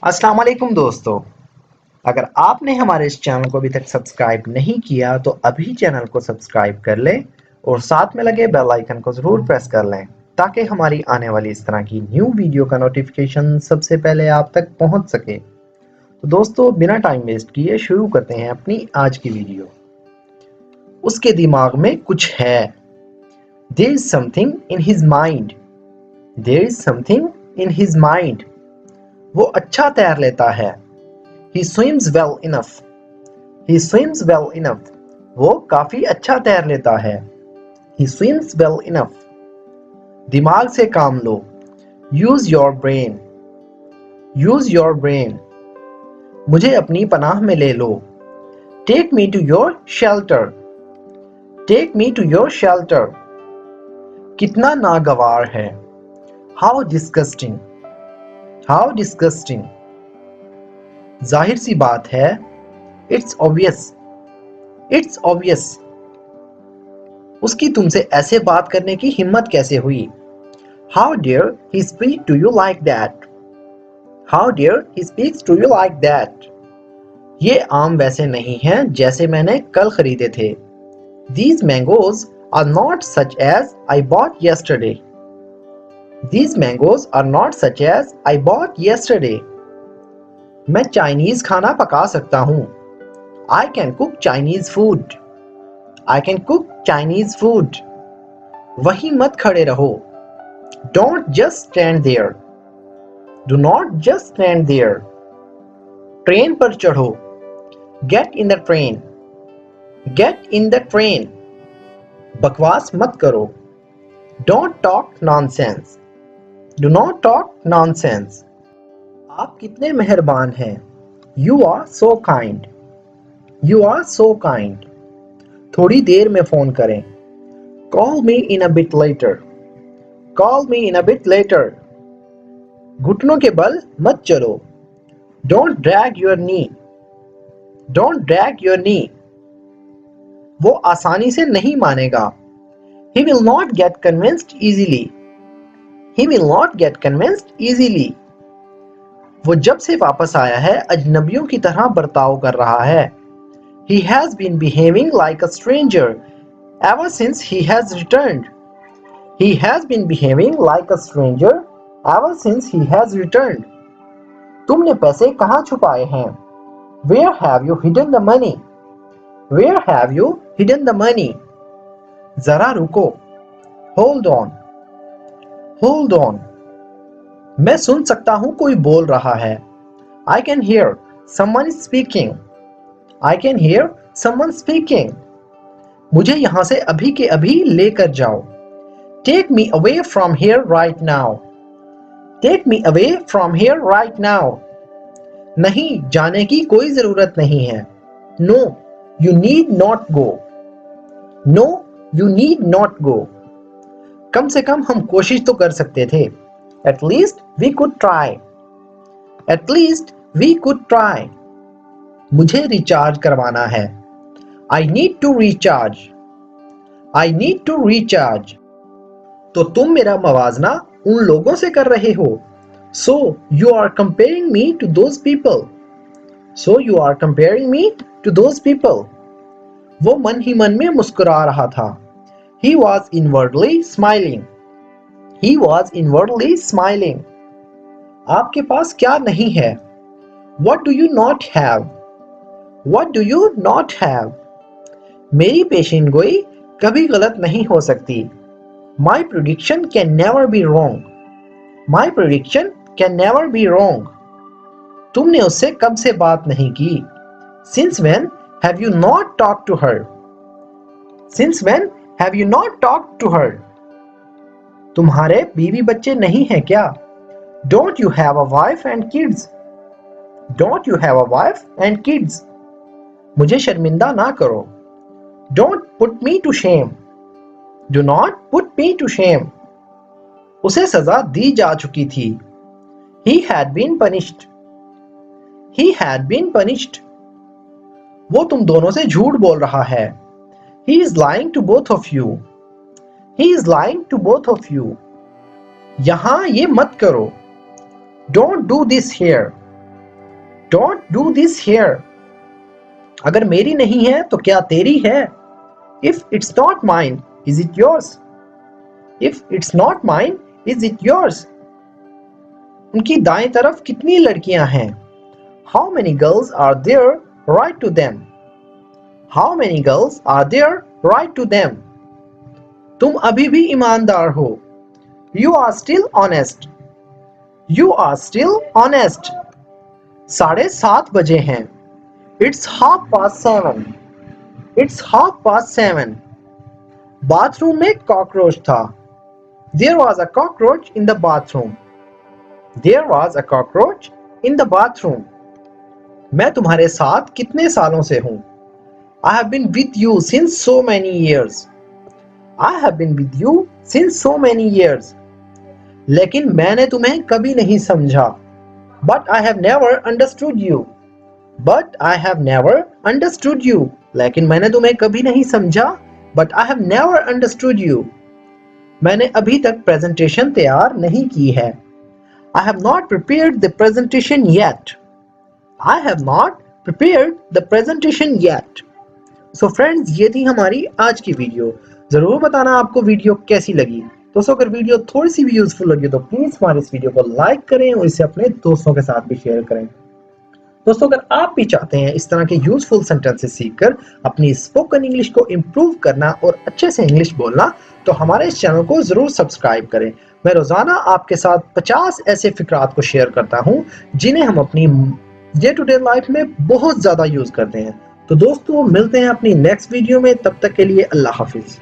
अस्सलाम वालेकुम दोस्तों, अगर आपने हमारे इस चैनल को अभी तक सब्सक्राइब नहीं किया तो अभी चैनल को सब्सक्राइब कर लें और साथ में लगे बेल आइकन को ज़रूर प्रेस कर लें ताकि हमारी आने वाली इस तरह की न्यू वीडियो का नोटिफिकेशन सबसे पहले आप तक पहुंच सके। तो दोस्तों, बिना टाइम वेस्ट किए शुरू करते हैं अपनी आज की वीडियो। उसके दिमाग में कुछ है। There is something in his mind. There is something in his mind. वो अच्छा तैर लेता है। He swims well enough. He swims well enough. वो काफी अच्छा तैर लेता है। He swims well enough. दिमाग से काम लो। Use your brain. Use your brain. मुझे अपनी पनाह में ले लो। Take me to your shelter. Take me to your shelter. कितना नागवार है। How disgusting. How disgusting. जाहिर सी बात है। It's obvious. It's obvious. उसकी तुमसे ऐसे बात करने की हिम्मत कैसे हुई? How dare he speak to you like that? How dare he speaks to you like that? ये आम वैसे नहीं हैं जैसे मैंने कल खरीदे थे। These mangoes are not such as I bought yesterday. These mangoes are not such as I bought yesterday. मैं चाइनीज खाना पका सकता हूँ। I can cook Chinese food. I can cook Chinese food. वहीं मत खड़े रहो। Don't just stand there. Do not just stand there. Train पर चढ़ो। Get in the train. Get in the train. बकवास मत करो। Don't talk nonsense. Do not talk nonsense. आप कितने मेहरबान हैं। You are so kind. You are so kind. थोड़ी देर में फोन करें। Call me in a bit later. Call me in a bit later. घुटनों के बल मत चलो। Don't drag your knee. Don't drag your knee. वो आसानी से नहीं मानेगा। He will not get convinced easily. He will not get convinced easily. वो जब से वापस आया है अजनबियों की तरह बर्ताव कर रहा है। He has been behaving like a stranger ever since he has returned. He has been behaving like a stranger ever since he has returned. तुमने पैसे कहाँ छुपाए हैं? Where have you hidden the money? Where have you hidden the money? जरा रुको। Hold on. Hold on. मैं सुन सकता हूँ कोई बोल रहा है। I can hear someone speaking. I can hear someone speaking. मुझे यहाँ से अभी के अभी लेकर जाओ। Take me away from here right now. Take me away from here right now. नहीं, जाने की कोई जरूरत नहीं है। No, you need not go. No, you need not go. कम से कम हम कोशिश तो कर सकते थे। At least we could try. At least we could try. मुझे रिचार्ज करवाना है। I need to recharge. I need to recharge. तो तुम मेरा मवाजना उन लोगों से कर रहे हो। So you are comparing me to those people. So you are comparing me to those people. वो मन ही मन में मुस्कुरा रहा था। He was inwardly smiling. He was inwardly smiling. आपके पास क्या नहीं है? What do you not have? What do you not have? मेरी पेशिनगोई कभी गलत नहीं हो सकती। My prediction can never be wrong. My prediction can never be wrong. तुमने उससे कब से बात नहीं की? Since when have you not talked to her? Since when have you not talked to her? तुम्हारे बीवी बच्चे नहीं हैं क्या? Don't you have a wife and kids? Don't you have a wife and kids? मुझे शर्मिंदा ना करो। Don't put me to shame. Do not put me to shame. उसे सजा दी जा चुकी थी। He had been punished. He had been punished. वो तुम दोनों से झूठ बोल रहा है। He is lying to both of you. He is lying to both of you. यहाँ ये मत करो. Don't do this here. Don't do this here. अगर मेरी नहीं है तो क्या तेरी है? If it's not mine, is it yours? If it's not mine, is it yours? उनकी दाएं तरफ कितनी लड़कियां हैं? How many girls are there? Write to them. How many girls are there? Write to them. तुम अभी भी ईमानदार हो. You are still honest. You are still honest. 7:30 बजे हैं. It's 7:30. It's 7:30. बाथरूम में कॉकरोच था. There was a cockroach in the bathroom. There was a cockroach in the bathroom. मैं तुम्हारे साथ कितने सालों से हूं? I have been with you since so many years. I have been with you since so many years. लेकिन मैंने तुम्हें कभी नहीं समझा. But I have never understood you. But I have never understood you. लेकिन मैंने तुम्हें कभी नहीं समझा. But I have never understood you. मैंने अभी तक प्रेजेंटेशन तैयार नहीं की है. I have not prepared the presentation yet. I have not prepared the presentation yet. So friends, ये थी हमारी आज की वीडियो. जरूर बताना आपको वीडियो कैसी लगी. दोस्तों अगर वीडियो थोड़ी सी भी यूजफुल लगी तो प्लीज हमारे इस वीडियो को लाइक करें और इसे अपने दोस्तों के साथ भी शेयर करें. दोस्तों अगर आप भी चाहते हैं इस तरह के यूजफुल सेंटेंसेस सीखकर अपनी स्पोकन इंग्लिश को इम्प्रूव करना और अच्छे से इंग्लिश बोलना तो हमारे इस चैनल को जरूर सब्सक्राइब करें. मैं रोजाना आपके साथ 50 ऐसे फिक्रात को शेयर करता हूं जिन्हें हम अपनी डे टू डे लाइफ में बहुत ज्यादा यूज करते हैं. तो दोस्तों मिलते हैं अपनी नेक्स्ट वीडियो में. तब तक के लिए अल्लाह हाफिज.